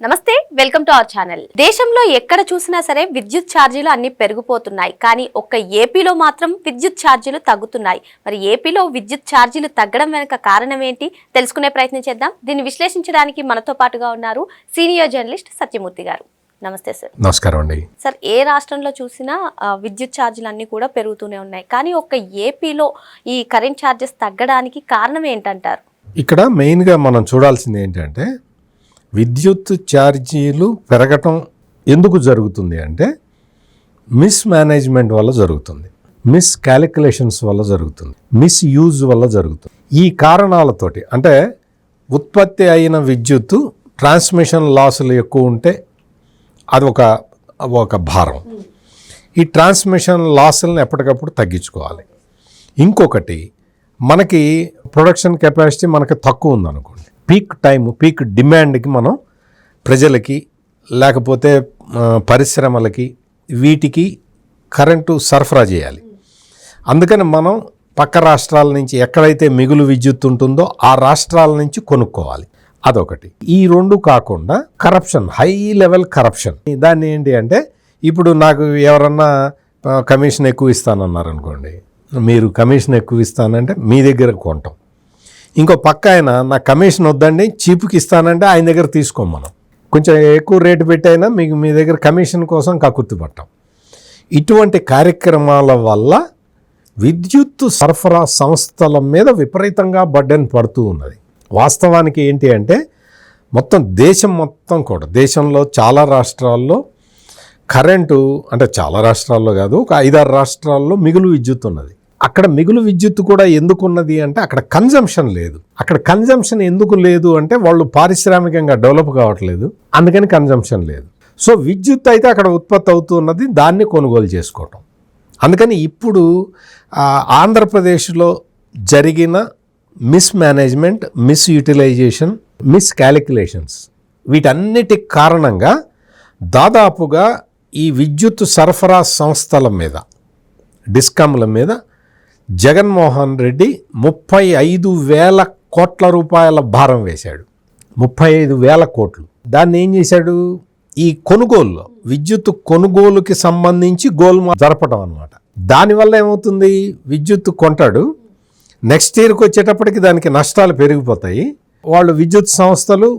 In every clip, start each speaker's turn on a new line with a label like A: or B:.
A: నమస్తే, welcome to our channel. దేశంలో ఎక్కడ చూసినా సరే విద్యుత్ ఛార్జీలు అన్ని పెరిగిపోతున్నాయి. కానీ ఒక్క ఏపీలో మాత్రం విద్యుత్ ఛార్జీలు తగ్గుతున్నాయి. మరి ఏపీలో విద్యుత్ ఛార్జీలు తగ్గడం వెనుక కారణం ఏంటి తెలుసుకునే ప్రయత్నం చేద్దాం. దీన్ని విశ్లేషించడానికి మనతో పాటుగా ఉన్నారు సీనియర్ జర్నలిస్ట్ సత్యమూర్తి గారు. నమస్తే సార్.
B: నమస్కారం అండి.
A: సార్, ఏ రాష్ట్రంలో చూసినా విద్యుత్ ఛార్జీలు అన్నీ కూడా పెరుగుతూనే ఉన్నాయి. కానీ ఒక్క ఏపీలో ఈ కరెంట్ ఛార్జెస్ తగ్గడానికి కారణం ఏంటంటారు?
B: ఇక్కడ మెయిన్గా మనం చూడాల్సింది ఏంటంటే విద్యుత్ ఛార్జీలు పెరగటం ఎందుకు జరుగుతుంది అంటే మిస్ మేనేజ్మెంట్ వల్ల జరుగుతుంది, మిస్ క్యాలిక్యులేషన్స్ వల్ల జరుగుతుంది, మిస్ యూజ్ వల్ల జరుగుతుంది. ఈ కారణాలతోటి అంటే ఉత్పత్తి అయిన విద్యుత్తు ట్రాన్స్మిషన్ లాసులు ఎక్కువ ఉంటే అది ఒక భారం. ఈ ట్రాన్స్మిషన్ లాసులను ఎప్పటికప్పుడు తగ్గించుకోవాలి. ఇంకొకటి, మనకి ప్రొడక్షన్ కెపాసిటీ మనకి తక్కువ ఉందనుకోండి, పీక్ డిమాండ్కి మనం ప్రజలకి లేకపోతే పరిశ్రమలకి వీటికి కరెంటు సరఫరా చేయాలి. అందుకని మనం పక్క రాష్ట్రాల నుంచి ఎక్కడైతే మిగులు విద్యుత్ ఉంటుందో ఆ రాష్ట్రాల నుంచి కొనుక్కోవాలి. అదొకటి. ఈ రెండు కాకుండా కరప్షన్, హై లెవెల్ కరప్షన్. దాన్ని ఏంటి అంటే ఇప్పుడు నాకు ఎవరన్నా కమిషన్ ఎక్కువ ఇస్తానన్నారు అనుకోండి, మీరు కమిషన్ ఎక్కువ ఇస్తానంటే మీ దగ్గర కొంటాం. ఇంకో పక్క ఆయన నా కమిషన్ వద్దండి చీపుకి ఇస్తానంటే ఆయన దగ్గర తీసుకోం. మనం కొంచెం ఎక్కువ రేటు పెట్టైనా మీకు మీ దగ్గర కమిషన్ కోసం కక్కుర్తి పట్టాం. ఇటువంటి కార్యక్రమాల వల్ల విద్యుత్ సరఫరా సంస్థల మీద విపరీతంగా బర్డెన్ పడుతూ ఉన్నది. వాస్తవానికి ఏంటి అంటే దేశం మొత్తం కూడా, దేశంలో చాలా రాష్ట్రాల్లో కరెంటు, అంటే చాలా రాష్ట్రాల్లో కాదు, ఒక 5-6 రాష్ట్రాల్లో మిగులు విద్యుత్ ఉన్నది. అక్కడ మిగులు విద్యుత్ కూడా ఎందుకున్నది అంటే అక్కడ కన్జంప్షన్ లేదు. అక్కడ కన్జంప్షన్ ఎందుకు లేదు అంటే వాళ్ళు పారిశ్రామికంగా డెవలప్ కావట్లేదు, అందుకని కన్జంప్షన్ లేదు. సో విద్యుత్ అయితే అక్కడ ఉత్పత్తి అవుతున్నది, దాన్ని కొనుగోలు చేసుకోవటం. అందుకని ఇప్పుడు ఆంధ్రప్రదేశ్లో జరిగిన mismanagement, misutilisation, miscalculations, వీటన్నిటి కారణంగా దాదాపుగా ఈ విద్యుత్ సరఫరా సంస్థల మీద, డిస్కామ్ల మీద జగన్మోహన్ రెడ్డి 35,000 కోట్ల రూపాయల భారం వేశాడు. 35,000 కోట్లు. దాన్ని ఏం చేశాడు, ఈ కొనుగోలులో విద్యుత్ కొనుగోలుకి సంబంధించి గోల్మాల్ జరపడం అన్నమాట. దానివల్ల ఏమవుతుంది, విద్యుత్ కొంటాడు, నెక్స్ట్ ఇయర్కి వచ్చేటప్పటికి దానికి నష్టాలు పెరిగిపోతాయి. వాళ్ళు విద్యుత్ సంస్థలు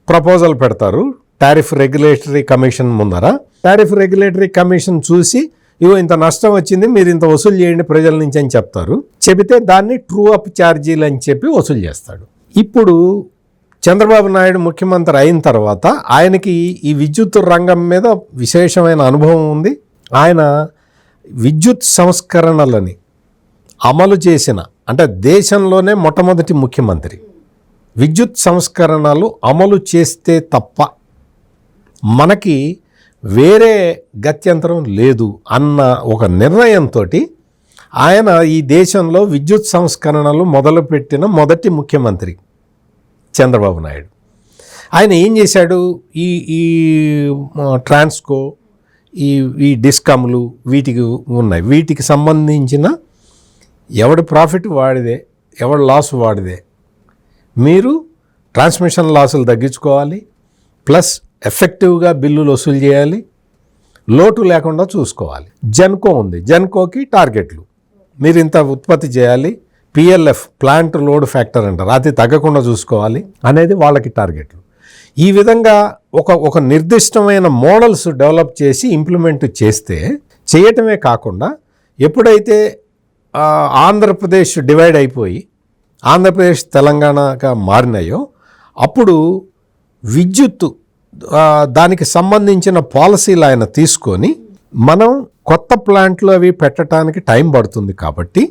B: ప్రపోజల్ పెడతారు టారిఫ్ రెగ్యులేటరీ కమిషన్ ముందర. టారిఫ్ రెగ్యులేటరీ కమిషన్ చూసి ఇగో ఇంత నష్టం వచ్చింది, మీరు ఇంత వసూలు చేయండి ప్రజల నుంచి అని చెప్తారు. చెబితే దాన్ని ట్రూ అప్ ఛార్జీలు అని చెప్పి వసూలు చేస్తాడు. ఇప్పుడు చంద్రబాబు నాయుడు ముఖ్యమంత్రి అయిన తర్వాత ఆయనకి ఈ విద్యుత్ రంగం మీద విశేషమైన అనుభవం ఉంది. ఆయన విద్యుత్ సంస్కరణలని అమలు చేసిన, అంటే దేశంలోనే మొట్టమొదటి ముఖ్యమంత్రి. విద్యుత్ సంస్కరణలు అమలు చేస్తే తప్ప మనకి వేరే గత్యంతరం లేదు అన్న ఒక నిర్ణయంతో ఆయన ఈ దేశంలో విద్యుత్ సంస్కరణలు మొదలుపెట్టిన మొదటి ముఖ్యమంత్రి చంద్రబాబు నాయుడు. ఆయన ఏం చేశాడు, ఈ ట్రాన్స్కో, ఈ డిస్కామ్లు వీటికి ఉన్నాయి, వీటికి సంబంధించిన ఎవడి ప్రాఫిట్ వాడిదే, ఎవడి లాస్ వాడిదే. మీరు ట్రాన్స్మిషన్ లాసులు తగ్గించుకోవాలి, ప్లస్ ఎఫెక్టివ్గా బిల్లులు వసూలు చేయాలి, లోటు లేకుండా చూసుకోవాలి. జెన్కో ఉంది, జెన్కోకి టార్గెట్లు, మీరు ఇంత ఉత్పత్తి చేయాలి, పిఎల్ఎఫ్ ప్లాంట్ లోడ్ ఫ్యాక్టర్ అంటారు, అది తగ్గకుండా చూసుకోవాలి అనేది వాళ్ళకి టార్గెట్లు. ఈ విధంగా ఒక నిర్దిష్టమైన మోడల్స్ డెవలప్ చేసి ఇంప్లిమెంట్ చేయటమే కాకుండా ఎప్పుడైతే ఆంధ్రప్రదేశ్ డివైడ్ అయిపోయి ఆంధ్రప్రదేశ్ తెలంగాణగా మారినాయో అప్పుడు విద్యుత్తు దానికి సంబంధించిన పాలసీలు ఆయన తీసుకొని మనం కొత్త ప్లాంట్లు అవి పెట్టడానికి టైం పడుతుంది కాబట్టి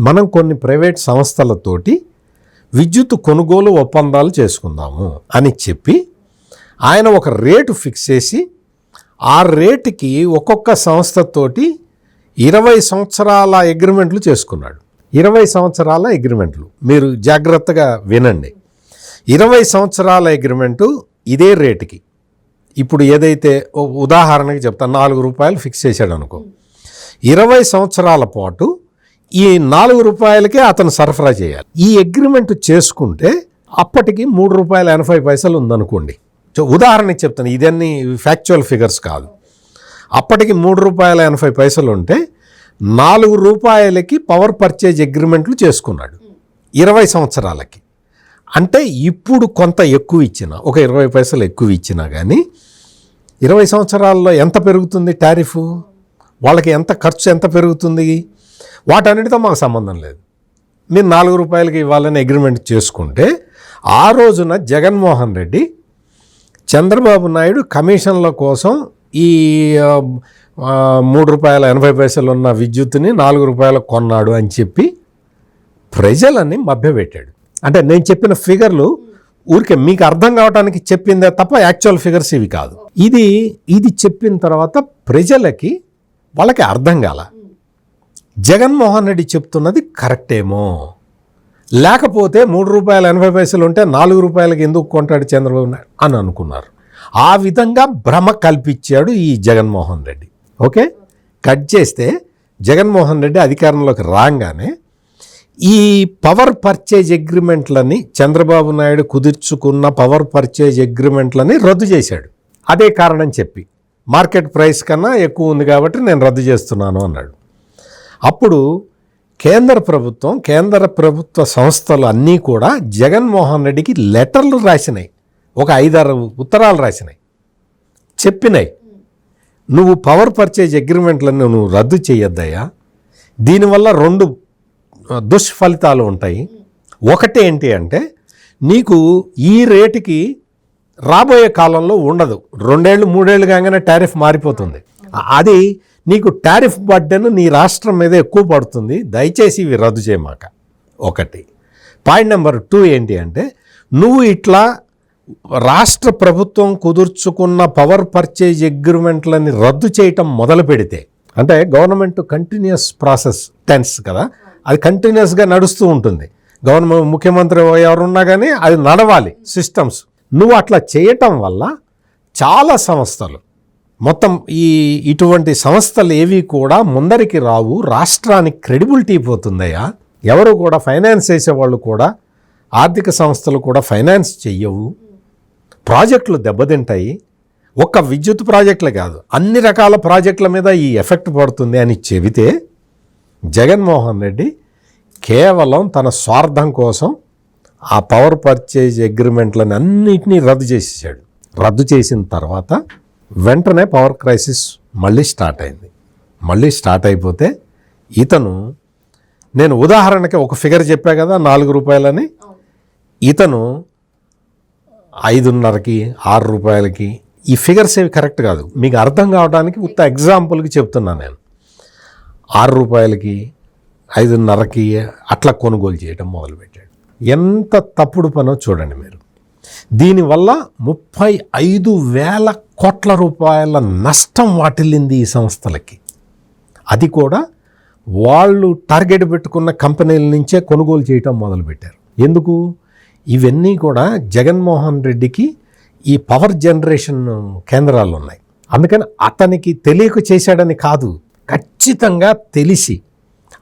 B: మనం కొన్ని ప్రైవేట్ సంస్థలతోటి విద్యుత్ కొనుగోలు ఒప్పందాలు చేసుకుందాము అని చెప్పి ఆయన ఒక రేటు ఫిక్స్ చేసి ఆ రేటుకి ఒక్కొక్క సంస్థతోటి 20 సంవత్సరాల అగ్రిమెంట్లు చేసుకున్నాడు. 20 సంవత్సరాల అగ్రిమెంట్లు, మీరు జాగ్రత్తగా వినండి. 20 సంవత్సరాల అగ్రిమెంటు ఇదే రేటుకి, ఇప్పుడు ఏదైతే ఉదాహరణకి చెప్తాను, 4 రూపాయలు ఫిక్స్ చేశాడు అనుకో, 20 సంవత్సరాల పాటు ఈ 4 రూపాయలకే అతను సరఫరా చేయాలి. ఈ అగ్రిమెంట్ చేసుకుంటే అప్పటికి 3 రూపాయల 80 పైసలు ఉందనుకోండి, ఉదాహరణకి చెప్తాను, ఇదన్నీ ఫ్యాక్చువల్ ఫిగర్స్ కాదు. అప్పటికి ₹3.80 ఉంటే ₹4 పవర్ పర్చేజ్ అగ్రిమెంట్లు చేసుకున్నాడు 20 సంవత్సరాలకి. అంటే ఇప్పుడు కొంత ఎక్కువ ఇచ్చినా, ఒక 20 పైసలు ఎక్కువ ఇచ్చినా కానీ 20 సంవత్సరాల్లో ఎంత పెరుగుతుంది టారిఫ్, వాళ్ళకి ఎంత ఖర్చు ఎంత పెరుగుతుంది, వాటన్నిటితో మాకు సంబంధం లేదు. మీరు ₹4 ఇవ్వాలని అగ్రిమెంట్ చేసుకుంటే ఆ రోజున జగన్మోహన్ రెడ్డి చంద్రబాబు నాయుడు కమిషన్ల కోసం ఈ ₹3.80 ఉన్న విద్యుత్తుని ₹4 కొన్నాడు అని చెప్పి ప్రజలని మభ్యపెట్టాడు. అంటే నేను చెప్పిన ఫిగర్లు ఊరికే మీకు అర్థం కావడానికి చెప్పిందే తప్ప యాక్చువల్ ఫిగర్స్ ఇవి కాదు. ఇది చెప్పిన తర్వాత ప్రజలకి వాళ్ళకి అర్థం కాల, జగన్మోహన్ రెడ్డి చెప్తున్నది కరెక్టేమో, లేకపోతే ₹3.80 ఉంటే ₹4 ఎందుకు కొంటాడు చంద్రబాబు నాయుడు అని అనుకున్నారు. ఆ విధంగా భ్రమ కల్పించాడు ఈ జగన్మోహన్ రెడ్డి. ఓకే, కట్ చేస్తే జగన్మోహన్ రెడ్డి అధికారంలోకి రాగానే ఈ పవర్ పర్చేజ్ అగ్రిమెంట్లని చంద్రబాబు నాయుడు కుదుర్చుకున్న పవర్ పర్చేజ్ అగ్రిమెంట్లని రద్దు చేశాడు. అదే కారణం చెప్పి మార్కెట్ ప్రైస్ కన్నా ఎక్కువ ఉంది కాబట్టి నేను రద్దు చేస్తున్నాను అన్నాడు. అప్పుడు కేంద్ర ప్రభుత్వ సంస్థలు అన్నీ కూడా జగన్మోహన్ రెడ్డికి లెటర్లు రాసినాయి, ఒక 5-6 ఉత్తరాలు రాసినాయి, చెప్పినాయి నువ్వు పవర్ పర్చేజ్ అగ్రిమెంట్లను నువ్వు రద్దు చేయొద్దయ్యా, దీనివల్ల 2 దుష్ఫలితాలు ఉంటాయి. ఒకటి ఏంటి అంటే నీకు ఈ రేటుకి రాబోయే కాలంలో ఉండదు, 2 ఏళ్ళు 3 ఏళ్ళు కాగానే టారిఫ్ మారిపోతుంది. అది నీకు టారిఫ్ బర్డెన్ నీ రాష్ట్రం మీద ఎక్కువ పడుతుంది, దయచేసి ఇవి రద్దు చేయమాక. ఒకటి. పాయింట్ నెంబర్ 2 ఏంటి అంటే నువ్వు ఇట్లా రాష్ట్ర ప్రభుత్వం కుదుర్చుకున్న పవర్ పర్చేజ్ అగ్రిమెంట్లని రద్దు చేయటం మొదలు పెడితే, అంటే గవర్నమెంట్ కంటిన్యూస్ ప్రాసెస్ టెన్స్ కదా, అది కంటిన్యూస్గా నడుస్తూ ఉంటుంది. గవర్నమెంట్ ముఖ్యమంత్రి ఎవరున్నా కానీ అది నడవాలి సిస్టమ్స్. నువ్వు అట్లా చేయటం వల్ల చాలా సంస్థలు, మొత్తం ఇటువంటి సంస్థలు ఏవి కూడా ముందరికి రావు, రాష్ట్రానికి క్రెడిబిలిటీ పోతుందయ్యా. ఎవరు కూడా ఫైనాన్స్ చేసేవాళ్ళు కూడా, ఆర్థిక సంస్థలు కూడా ఫైనాన్స్ చెయ్యవు, ప్రాజెక్టులు దెబ్బతింటాయి. ఒక్క విద్యుత్ ప్రాజెక్టులే కాదు, అన్ని రకాల ప్రాజెక్టుల మీద ఈ ఎఫెక్ట్ పడుతుంది అని చెబితే జగన్మోహన్ రెడ్డి కేవలం తన స్వార్థం కోసం ఆ పవర్ పర్చేజ్ అగ్రిమెంట్లను అన్నిటినీ రద్దు చేసేసాడు. రద్దు చేసిన తర్వాత వెంటనే పవర్ క్రైసిస్ మళ్ళీ స్టార్ట్ అయింది. మళ్ళీ స్టార్ట్ అయిపోతే ఇతను, నేను ఉదాహరణకి ఒక ఫిగర్ చెప్పా కదా ₹4 ఇతను 5.5కి ₹6 ఈ ఫిగర్స్ ఏవి కరెక్ట్ కాదు, మీకు అర్థం కావడానికి ఉత్త ఎగ్జాంపుల్కి చెప్తున్నాను. నేను ₹6 5.5కి అట్లా కొనుగోలు చేయడం మొదలుపెట్టాడు. ఎంత తప్పుడు పనో చూడండి మీరు. దీనివల్ల 35,000 కోట్ల రూపాయల నష్టం వాటిల్లింది ఈ సంస్థలకి. అది కూడా వాళ్ళు టార్గెట్ పెట్టుకున్న కంపెనీల నుంచే కొనుగోలు చేయటం మొదలుపెట్టారు. ఎందుకు? ఇవన్నీ కూడా జగన్మోహన్ రెడ్డికి ఈ పవర్ జనరేషన్ కేంద్రాలు ఉన్నాయి, అందుకని అతనికి తెలియక చేశాడని కాదు, ఖచ్చితంగా తెలిసి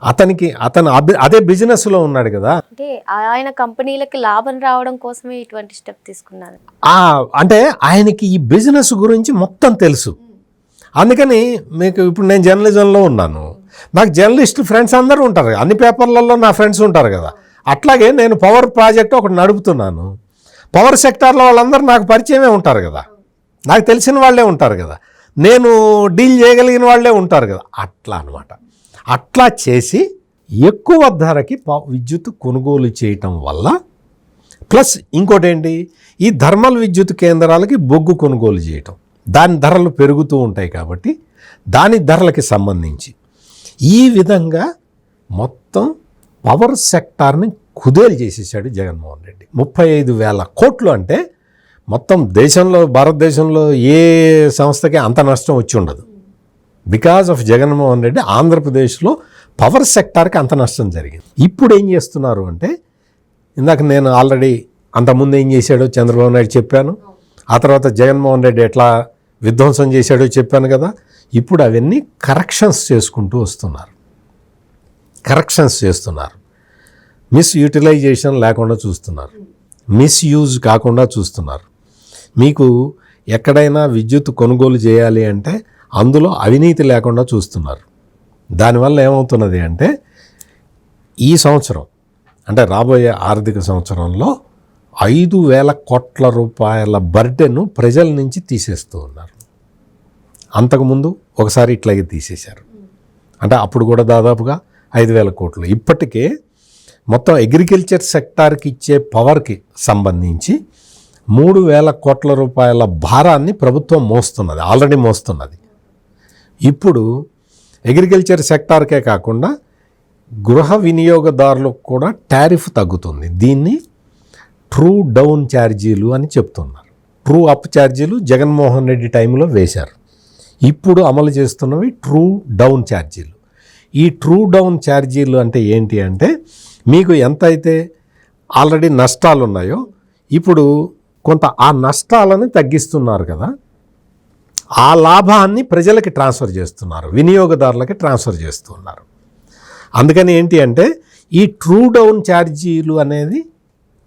B: అతను అదే బిజినెస్లో ఉన్నాడు కదా.
A: అంటే ఆయన కంపెనీలకి లాభం రావడం కోసమే ఇటువంటి స్టెప్ తీసుకున్నారు.
B: అంటే ఆయనకి ఈ బిజినెస్ గురించి మొత్తం తెలుసు. అందుకని మీకు ఇప్పుడు నేను జర్నలిజంలో ఉన్నాను, నాకు జర్నలిస్ట్ ఫ్రెండ్స్ అందరూ ఉంటారు, అన్ని పేపర్లలో నా ఫ్రెండ్స్ ఉంటారు కదా. అట్లాగే నేను పవర్ ప్రాజెక్ట్ ఒకటి నడుపుతున్నాను, పవర్ సెక్టార్లో వాళ్ళందరూ నాకు పరిచయమే ఉంటారు కదా, నాకు తెలిసిన వాళ్ళే ఉంటారు కదా, నేను డీల్ చేయగలిగిన వాళ్ళే ఉంటారు కదా. అట్లా అనమాట. అట్లా చేసి ఎక్కువ ధరకి విద్యుత్ కొనుగోలు చేయటం వల్ల, ప్లస్ ఇంకోటి ఏంటి, ఈ థర్మల్ విద్యుత్ కేంద్రాలకి బొగ్గు కొనుగోలు చేయటం, దాని ధరలు పెరుగుతూ ఉంటాయి కాబట్టి దాని ధరలకి సంబంధించి ఈ విధంగా మొత్తం పవర్ సెక్టార్ని కుదేలు చేసేసాడు జగన్మోహన్ రెడ్డి. 35,000 కోట్లు అంటే మొత్తం దేశంలో, భారతదేశంలో ఏ సంస్థకి అంత నష్టం వచ్చి ఉండదు. బికాజ్ ఆఫ్ జగన్మోహన్ రెడ్డి ఆంధ్రప్రదేశ్లో పవర్ సెక్టార్కి అంత నష్టం జరిగింది. ఇప్పుడు ఏం చేస్తున్నారు అంటే, ఇందాక నేను ఆల్రెడీ అంతకుముందు ఏం చేశాడో చంద్రబాబు నాయుడు చెప్పాను, ఆ తర్వాత జగన్మోహన్ రెడ్డి ఎట్లా విధ్వంసం చేశాడో చెప్పాను కదా. ఇప్పుడు అవన్నీ కరెక్షన్స్ చేసుకుంటూ వస్తున్నారు, మిస్యూటిలైజేషన్ లేకుండా చూస్తున్నారు, మిస్యూజ్ కాకుండా చూస్తున్నారు. మీకు ఎక్కడైనా విద్యుత్ కొనుగోలు చేయాలి అంటే అందులో అవినీతి లేకుండా చూస్తున్నారు. దానివల్ల ఏమవుతున్నది అంటే ఈ సంవత్సరం అంటే రాబోయే ఆర్థిక సంవత్సరంలో 5,000 కోట్ల రూపాయల బర్డెను ప్రజల నుంచి తీసేస్తూ ఉన్నారు. అంతకుముందు ఒకసారి ఇట్లాగే తీసేశారు. అంటే అప్పుడు కూడా దాదాపుగా 5,000 కోట్లు. ఇప్పటికే మొత్తం అగ్రికల్చర్ సెక్టార్కి ఇచ్చే పవర్కి సంబంధించి 3,000 కోట్ల రూపాయల భారాన్ని ప్రభుత్వం మోస్తున్నది, ఆల్రెడీ మోస్తున్నది. ఇప్పుడు అగ్రికల్చర్ సెక్టార్కే కాకుండా గృహ వినియోగదారులకు కూడా టారిఫ్ తగ్గుతుంది. దీన్ని ట్రూ డౌన్ ఛార్జీలు అని చెప్తున్నారు. ట్రూ అప్ ఛార్జీలు జగన్మోహన్ రెడ్డి టైంలో వేశారు. ఇప్పుడు అమలు చేస్తున్నవి ట్రూ డౌన్ ఛార్జీలు. ఈ ట్రూ డౌన్ ఛార్జీలు అంటే ఏంటి అంటే మీకు ఎంతైతే ఆల్రెడీ నష్టాలు ఉన్నాయో ఇప్పుడు కొంత ఆ నష్టాలను తగ్గిస్తున్నారు కదా, ఆ లాభాన్ని ప్రజలకి ట్రాన్స్ఫర్ చేస్తున్నారు, వినియోగదారులకి ట్రాన్స్ఫర్ చేస్తున్నారు. అందుకని ఏంటి అంటే ఈ ట్రూ డౌన్ ఛార్జీలు అనేది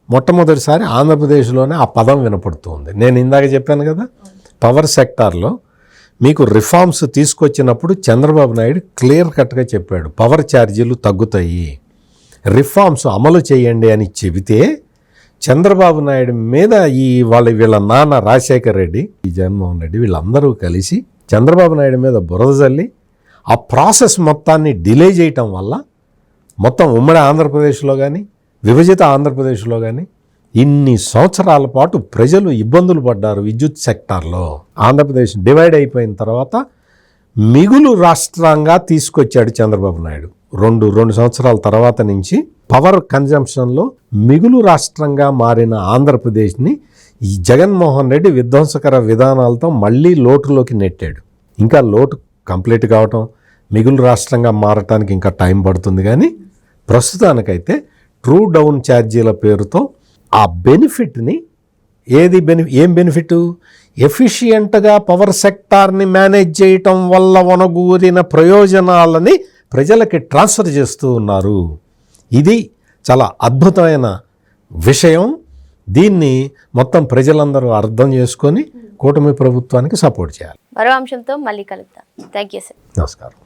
B: మొట్టమొదటిసారి ఆంధ్రప్రదేశ్లోనే ఆ పదం వినపడుతుంది. నేను ఇందాక చెప్పాను కదా, పవర్ సెక్టార్లో మీకు రిఫార్మ్స్ తీసుకొచ్చినప్పుడు చంద్రబాబు నాయుడు క్లియర్ కట్గా చెప్పాడు, పవర్ ఛార్జీలు తగ్గుతాయి, రిఫార్మ్స్ అమలు చేయండి అని చెబితే చంద్రబాబు నాయుడు మీద వీళ్ళ నాన్న రాజశేఖర్ రెడ్డి, ఈ జగన్మోహన్ రెడ్డి వీళ్ళందరూ కలిసి చంద్రబాబు నాయుడు మీద బురద జల్లి ఆ ప్రాసెస్ మొత్తాన్ని డిలే చేయటం వల్ల మొత్తం ఉమ్మడి ఆంధ్రప్రదేశ్లో కానీ విభజిత ఆంధ్రప్రదేశ్లో కానీ ఇన్ని సంవత్సరాల పాటు ప్రజలు ఇబ్బందులు పడ్డారు విద్యుత్ సెక్టార్లో. ఆంధ్రప్రదేశ్ డివైడ్ అయిపోయిన తర్వాత మిగులు రాష్ట్రంగా తీసుకొచ్చాడు చంద్రబాబు నాయుడు. రెండు సంవత్సరాల తర్వాత నుంచి పవర్ కన్జంప్షన్లో మిగులు రాష్ట్రంగా మారిన ఆంధ్రప్రదేశ్ని ఈ జగన్మోహన్ రెడ్డి విధ్వంసకర విధానాలతో మళ్ళీ లోటులోకి నెట్టాడు. ఇంకా లోటు కంప్లీట్ కావటం, మిగులు రాష్ట్రంగా మారటానికి ఇంకా టైం పడుతుంది. కానీ ప్రస్తుతానికైతే ట్రూ డౌన్ ఛార్జీల పేరుతో ఆ బెనిఫిట్ని ఏం బెనిఫిట్, ఎఫిషియెంట్గా పవర్ సెక్టార్ని మేనేజ్ చేయటం వల్ల వనగూరిన ప్రయోజనాలని ప్రజలకి ట్రాన్స్ఫర్ చేస్తూ ఉన్నారు. ఇది చాలా అద్భుతమైన విషయం. దీన్ని మొత్తం ప్రజలందరూ అర్థం చేసుకొని కూటమి ప్రభుత్వానికి సపోర్ట్ చేయాలి.
A: మరో అంశంతో మళ్ళీ కలుద్దాం. Thank you sir.
B: నమస్కారం.